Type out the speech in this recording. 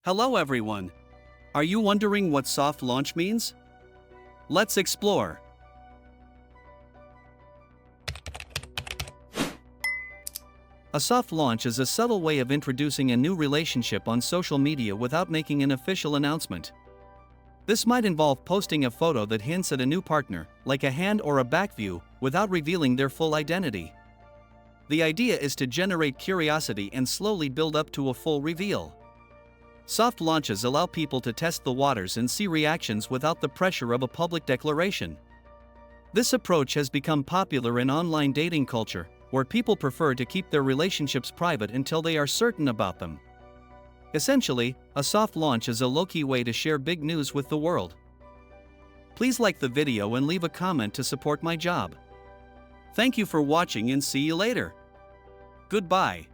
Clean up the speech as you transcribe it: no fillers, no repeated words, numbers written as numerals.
Hello everyone. Are you wondering what soft launch means? Let's explore. A soft launch is a subtle way of introducing a new relationship on social media without making an official announcement. This might involve posting a photo that hints at a new partner, like a hand or a back view, without revealing their full identity. The idea is to generate curiosity and slowly build up to a full reveal. Soft launches allow people to test the waters and see reactions without the pressure of a public declaration. This approach has become popular in online dating culture, where people prefer to keep their relationships private until they are certain about them. Essentially, a soft launch is a low-key way to share big news with the world. Please like the video and leave a comment to support my job. Thank you for watching and see you later. Goodbye.